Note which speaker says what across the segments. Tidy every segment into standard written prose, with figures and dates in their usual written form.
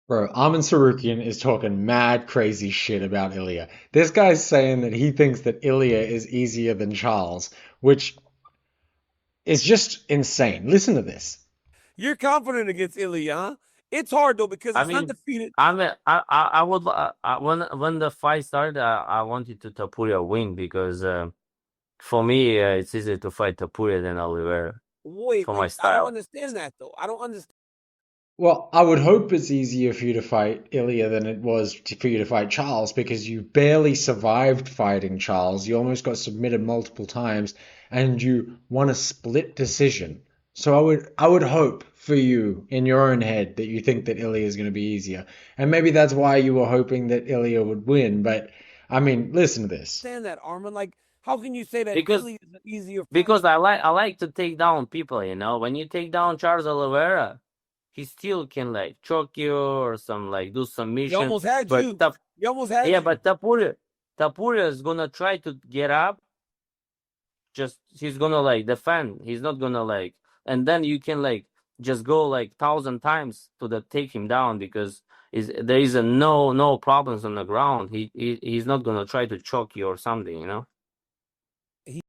Speaker 1: Bro, Arman Tsarukyan is talking mad crazy shit about Ilia. This guy's saying that he thinks that Ilia is easier than Charles, which is just insane. Listen to this.
Speaker 2: You're confident against Ilia, huh? It's hard though because
Speaker 3: I
Speaker 2: he's
Speaker 3: mean,
Speaker 2: undefeated.
Speaker 3: I would when the fight started, I wanted to Topuria win because for me it's easier to fight Topuria than Oliveira
Speaker 2: Wait,
Speaker 3: for my
Speaker 2: wait. I don't
Speaker 3: style.
Speaker 2: understand that though. I don't understand.
Speaker 1: Well, I would hope it's easier for you to fight Ilia than it was for you to fight Charles because you barely survived fighting Charles. You almost got submitted multiple times and you won a split decision. So I would hope for you in your own head that you think that Ilia is going to be easier. And maybe that's why you were hoping that Ilia would win, but I mean, listen to this.
Speaker 2: Understand that, Arman. Like, how can you say that
Speaker 3: Because
Speaker 2: Ilia is an easier fight?
Speaker 3: because I like to take down people, you know. When you take down Charles Oliveira, he still can like choke you or some like do
Speaker 2: He
Speaker 3: submission.
Speaker 2: almost had
Speaker 3: But
Speaker 2: you. He almost had
Speaker 3: yeah,
Speaker 2: you.
Speaker 3: but Tapuria is gonna try to get up. Just he's gonna like defend. He's not gonna like, and then you can like just go like 1,000 times to the take him down because there is a no problems on the ground. He's not gonna try to choke you or something, you know.
Speaker 2: He,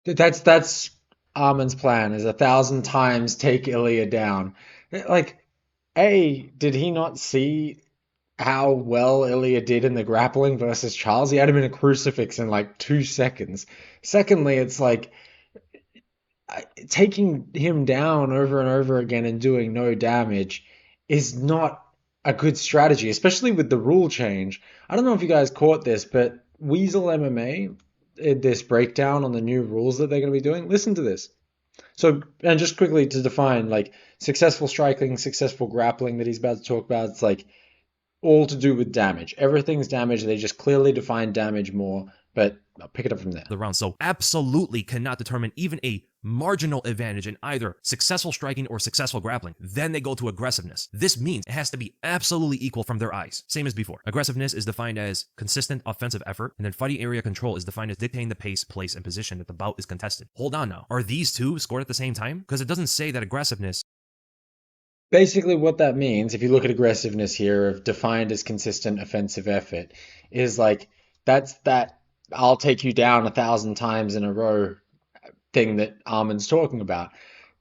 Speaker 1: That's Armin's plan is 1,000 times take Ilya down. Like, did he not see how well Ilya did in the grappling versus Charles? He had him in a crucifix in like 2 seconds. Secondly, it's like taking him down over and over again and doing no damage is not a good strategy, especially with the rule change. I don't know if you guys caught this, but Weasel MMA did this breakdown on the new rules that they're going to be doing. Listen to this. So, and just quickly to define, like successful striking, successful grappling that he's about to talk about, it's like all to do with damage. Everything's damage. They just clearly define damage more, but I'll pick it up from there.
Speaker 4: The round. So absolutely cannot determine even a marginal advantage in either successful striking or successful grappling. Then they go to aggressiveness. This means it has to be absolutely equal from their eyes. Same as before. Aggressiveness is defined as consistent offensive effort, and then fighting area control is defined as dictating the pace, place, and position that the bout is contested. Hold on now. Are these two scored at the same time? Because it doesn't say that aggressiveness.
Speaker 1: Basically, what that means, if you look at aggressiveness here, of defined as consistent offensive effort, is like that's that I'll take you down 1,000 times in a row thing that Armin's talking about.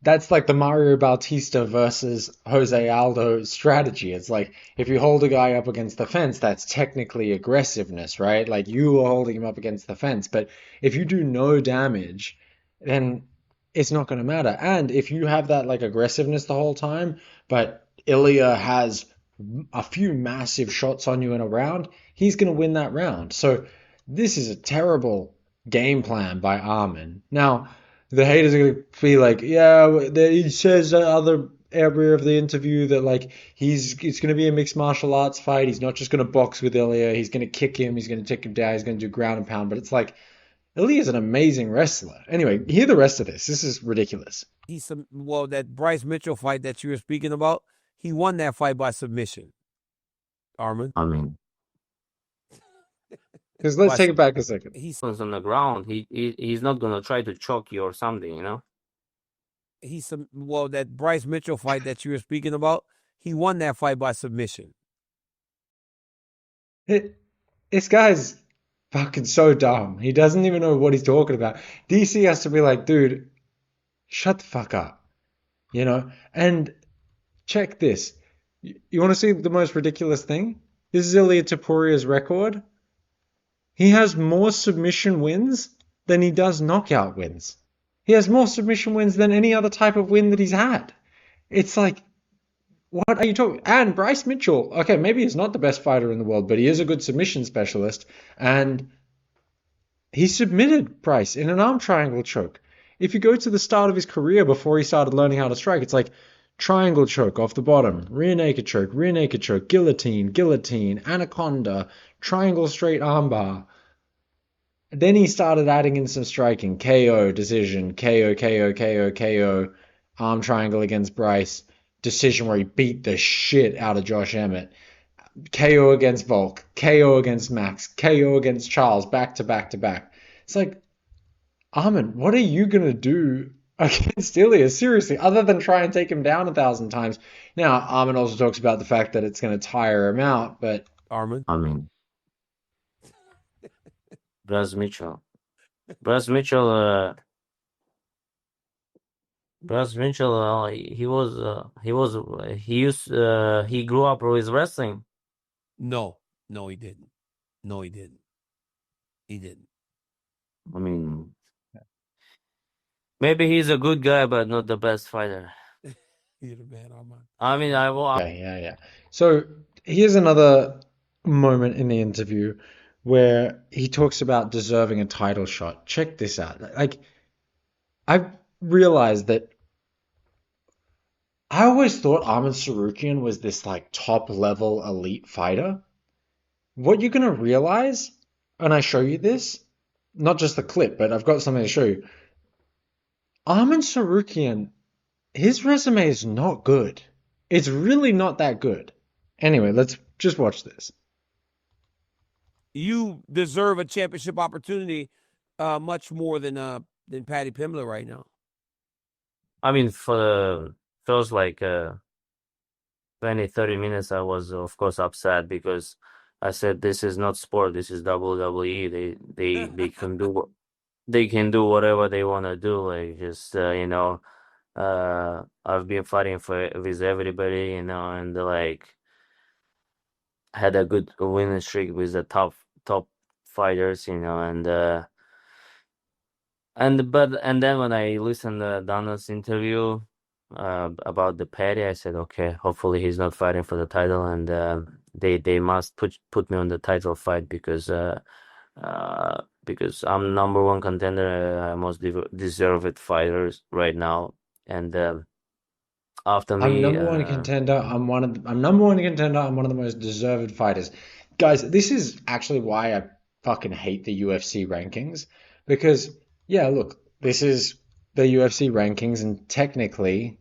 Speaker 1: That's like the Mario Bautista versus Jose Aldo strategy. It's like if you hold a guy up against the fence, that's technically aggressiveness, right? Like you are holding him up against the fence. But if you do no damage, then it's not going to matter. And if you have that like aggressiveness the whole time, but Ilya has a few massive shots on you in a round, he's going to win that round. So this is a terrible game plan by Armin. Now, the haters are gonna be like, yeah, he says other area of the interview that like it's gonna be a mixed martial arts fight. He's not just gonna box with Ilya. He's gonna kick him. He's gonna take him down. He's gonna do ground and pound. But it's like Ilya's an amazing wrestler. Anyway, hear the rest of this. This is ridiculous.
Speaker 2: that Bryce Mitchell fight that you were speaking about, he won that fight by submission. Arman.
Speaker 3: I mean,
Speaker 1: Because let's take it back a second.
Speaker 2: He's
Speaker 3: on the ground, he's not gonna try to choke you or something, you know.
Speaker 2: that Bryce Mitchell fight that you were speaking about, he won that fight by submission.
Speaker 1: This guy's fucking so dumb. He doesn't even know what he's talking about. DC has to be like, dude, shut the fuck up. You know? And check this. You want to see the most ridiculous thing? This is Ilia Topuria's record. He has more submission wins than he does knockout wins. He has more submission wins than any other type of win that he's had. It's like, what are you talking? And Bryce Mitchell, okay, maybe he's not the best fighter in the world, but he is a good submission specialist. And he submitted Bryce in an arm triangle choke. If you go to the start of his career before he started learning how to strike, it's like triangle choke off the bottom, rear naked choke, guillotine, anaconda, triangle straight armbar. Then he started adding in some striking, KO, decision, KO, arm triangle against Bryce, decision where he beat the shit out of Josh Emmett, KO against Volk, KO against Max, KO against Charles, back to back to back. It's like, Armin, what are you going to do against Ilia, seriously, other than try and take him down 1,000 times. Now, Arman also talks about the fact that it's going to tire him out, but
Speaker 2: Arman.
Speaker 3: I mean, Bryce Mitchell. Bryce Mitchell. Bryce Mitchell. He grew up with wrestling.
Speaker 2: No, he didn't. No, he didn't. He didn't.
Speaker 3: I mean, maybe he's a good guy, but not the best fighter.
Speaker 2: You're the man, Arman.
Speaker 3: I mean,
Speaker 1: yeah. So here's another moment in the interview where he talks about deserving a title shot. Check this out. Like, I realized that I always thought Arman Tsarukyan was this like top level elite fighter. What you're gonna realize, and I show you this, not just the clip, but I've got something to show you. Arman Tsarukyan, his resume is not good. It's really not that good. Anyway, let's just watch this.
Speaker 2: You deserve a championship opportunity much more than Paddy Pimblett right now.
Speaker 3: I mean, for the first 20, 30 minutes, I was of course upset because I said this is not sport. This is WWE. They can do whatever they want to do. Like just I've been fighting with everybody, and like had a good winning streak with the top fighters, and then when I listened to Donald's interview about the Paddy, I said, okay, hopefully he's not fighting for the title, and they must put me on the title fight because I'm number one contender, I most deserved fighters right now, and after
Speaker 1: I'm
Speaker 3: me,
Speaker 1: number one contender. I'm number one contender. I'm one of the most deserved fighters. Guys, this is actually why I fucking hate the UFC rankings. Because, yeah, look, this is the UFC rankings, and technically,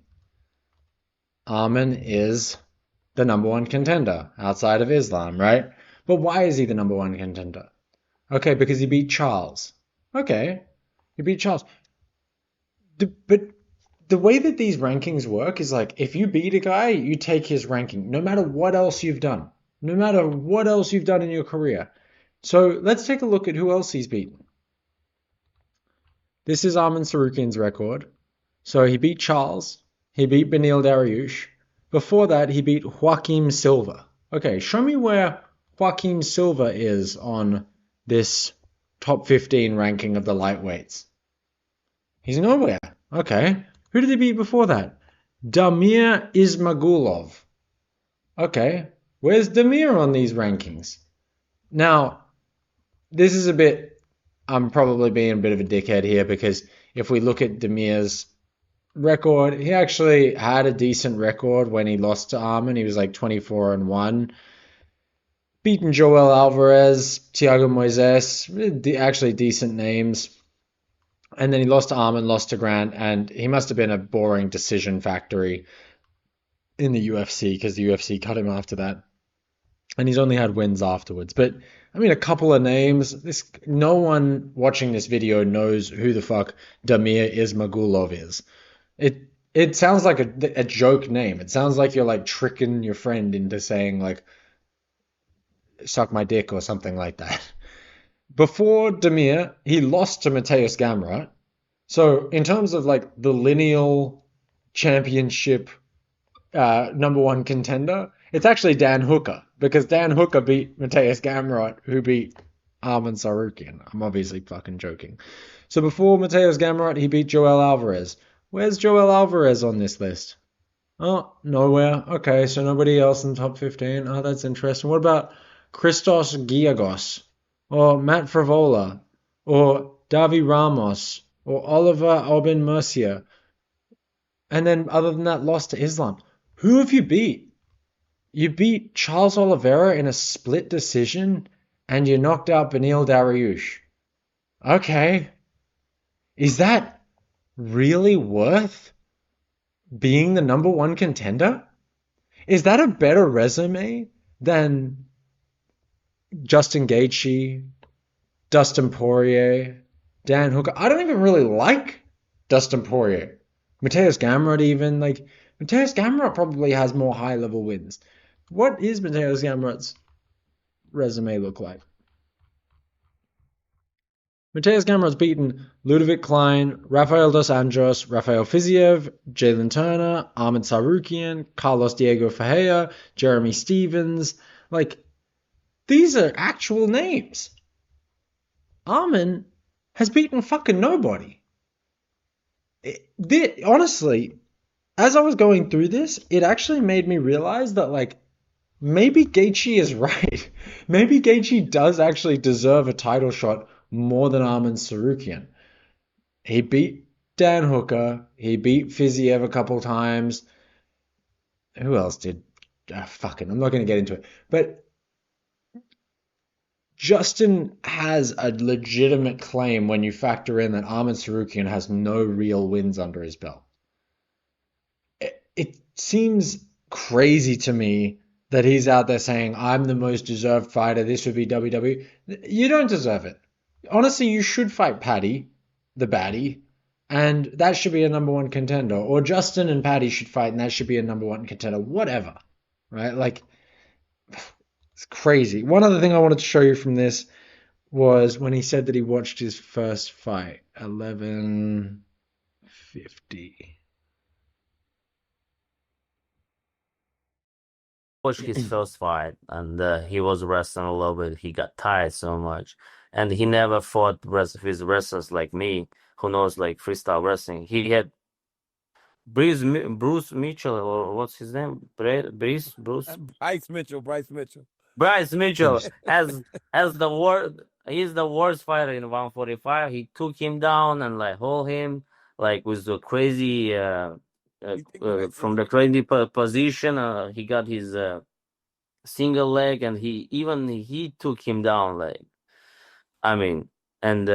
Speaker 1: Arman is the number one contender outside of Islam, right? But why is he the number one contender? Okay, because he beat Charles. Okay, he beat Charles. But the way that these rankings work is like if you beat a guy, you take his ranking, no matter what else you've done. No matter what else you've done in your career. So let's take a look at who else he's beaten. This is Arman Tsarukyan's record. So he beat Charles. He beat Beneil Dariush. Before that, he beat Joaquim Silva. Okay, show me where Joaquim Silva is on this top 15 ranking of the lightweights. He's nowhere. Okay. Who did he beat before that? Damir Ismagulov. Okay. Where's Damir on these rankings? Now, this is a bit... I'm probably being a bit of a dickhead here because if we look at Damir's record, he actually had a decent record when he lost to Arman. He was like 24-1. Beaten Joel Alvarez, Thiago Moises, actually decent names. And then he lost to Arman, lost to Grant, and he must have been a boring decision factory in the UFC because the UFC cut him after that. And he's only had wins afterwards. But, I mean, a couple of names. No one watching this video knows who the fuck Damir Ismagulov is. It sounds like a joke name. It sounds like you're like tricking your friend into saying like, suck my dick or something like that. Before Damir, he lost to Mateusz Gamrot. So in terms of like the lineal championship number one contender, it's actually Dan Hooker because Dan Hooker beat Mateusz Gamrot, who beat Arman Tsarukyan. I'm obviously fucking joking. So before Mateusz Gamrot, he beat Joel Alvarez. Where's Joel Alvarez on this list? Oh, nowhere. Okay, so nobody else in the top 15. Oh, that's interesting. What about Christos Giagos? Or Matt Frivola? Or Davi Ramos? Or Oliver Albin Mercier? And then other than that, lost to Islam. Who have you beat? You beat Charles Oliveira in a split decision and you knocked out Beneil Dariush. Okay. Is that really worth being the number one contender? Is that a better resume than Justin Gaethje, Dustin Poirier, Dan Hooker? I don't even really like Dustin Poirier, Mateus Gamrot even, like, Mateus Gamrot probably has more high-level wins. What is Mateus Gamrot's resume look like? Mateus Gamrot's beaten Ludovic Klein, Rafael dos Anjos, Rafael Fiziev, Jalen Turner, Arman Tsarukyan, Carlos Diego Ferreira, Jeremy Stevens. Like, these are actual names. Arman has beaten fucking nobody. Honestly, as I was going through this, it actually made me realize that, like, maybe Gaethje is right. Maybe Gaethje does actually deserve a title shot more than Arman Tsarukyan. He beat Dan Hooker. He beat Fiziev a couple times. Who else did? Fucking, I'm not going to get into it. But Justin has a legitimate claim when you factor in that Arman Tsarukyan has no real wins under his belt. It seems crazy to me that he's out there saying, I'm the most deserved fighter, this would be WWE. You don't deserve it. Honestly, you should fight Paddy, the baddie, and that should be a number one contender. Or Justin and Paddy should fight, and that should be a number one contender. Whatever, right? Like, it's crazy. One other thing I wanted to show you from this was when he said that he watched his first fight, 11:50.
Speaker 3: Watched his first fight, and he was wrestling a little bit. He got tired so much, and he never fought with wrestlers like me, who knows like freestyle wrestling. He had Bruce Mitchell, or what's his name? Bruce
Speaker 2: Bryce Mitchell.
Speaker 3: Bryce Mitchell as the worst. He's the worst fighter in 145. He took him down and like hold him like with the crazy from the crazy position. He got his single leg, and he took him down like, I mean, and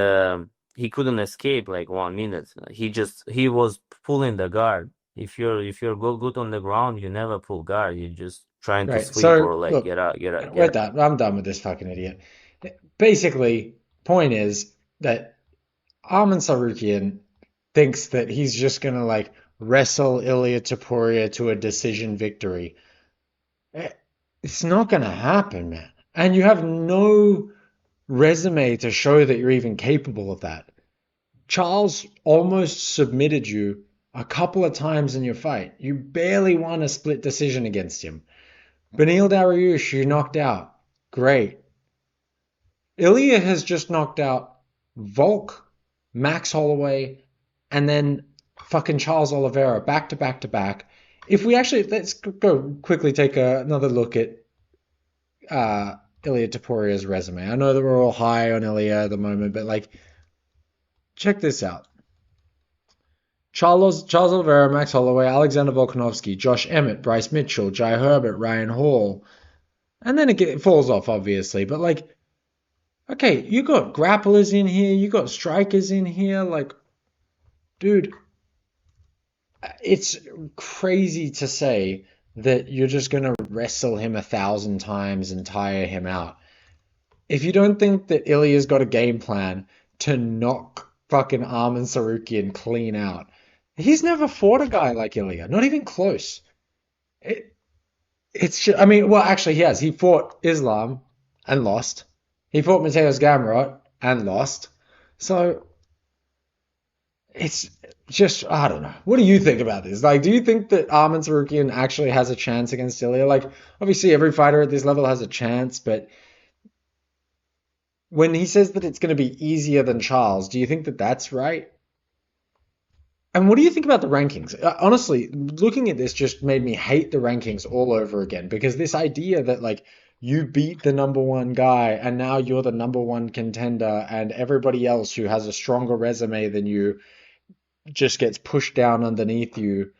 Speaker 3: he couldn't escape like 1 minute. He was pulling the guard. If you're good on the ground, you never pull guard. You're just trying to
Speaker 1: Right.
Speaker 3: sweep
Speaker 1: So
Speaker 3: or like
Speaker 1: look,
Speaker 3: get out.
Speaker 1: we're done. I'm done with this fucking idiot. Basically, point is that Arman Tsarukyan thinks that he's just gonna like wrestle Ilia Topuria to a decision victory. It's not gonna happen, man. And you have no resume to show that you're even capable of that. Charles almost submitted you a couple of times in your fight. You barely won a split decision against him. Beneil Dariush, you knocked out. Great. Ilia has just knocked out Volk, Max Holloway, and then fucking Charles Oliveira back to back to back. If we actually, let's go quickly take another look at Ilia Topuria's resume. I know that we're all high on Ilia at the moment, but like, check this out. Charles Oliveira, Max Holloway, Alexander Volkanovski, Josh Emmett, Bryce Mitchell, Jai Herbert, Ryan Hall. And then it falls off, obviously. But like, okay, you got grapplers in here, you got strikers in here. Like, dude, it's crazy to say that you're just going to wrestle him 1,000 times and tire him out. If you don't think that Ilia's got a game plan to knock fucking Arman Tsarukyan clean out, he's never fought a guy like Ilia, not even close. It's just, I mean, well, actually, he has. He fought Islam and lost. He fought Mateus Gamrot and lost. So it's just, I don't know. What do you think about this? Like, do you think that Arman Tsarukyan actually has a chance against Ilia? Like, obviously, every fighter at this level has a chance, but when he says that it's going to be easier than Charles, do you think that that's right? And what do you think about the rankings? Honestly, looking at this just made me hate the rankings all over again, because this idea that like you beat the number one guy and now you're the number one contender and everybody else who has a stronger resume than you just gets pushed down underneath you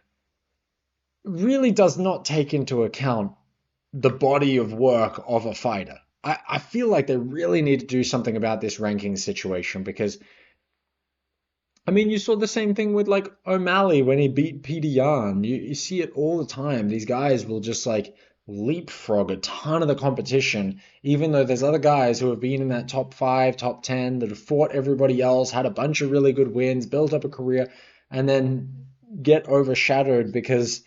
Speaker 1: really does not take into account the body of work of a fighter. I feel like they really need to do something about this ranking situation, because I mean, you saw the same thing with like O'Malley when he beat Peter Yan. You see it all the time. These guys will just like leapfrog a ton of the competition, even though there's other guys who have been in that top 5, top 10 that have fought everybody else, had a bunch of really good wins, built up a career, and then get overshadowed because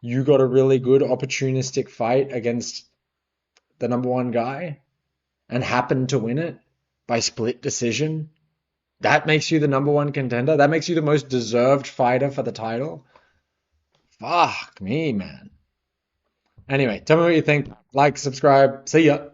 Speaker 1: you got a really good opportunistic fight against the number one guy and happen to win it by split decision, that makes you the number one contender? That makes you the most deserved fighter for the title? Fuck me, man. Anyway, tell me what you think. Like, subscribe. See ya.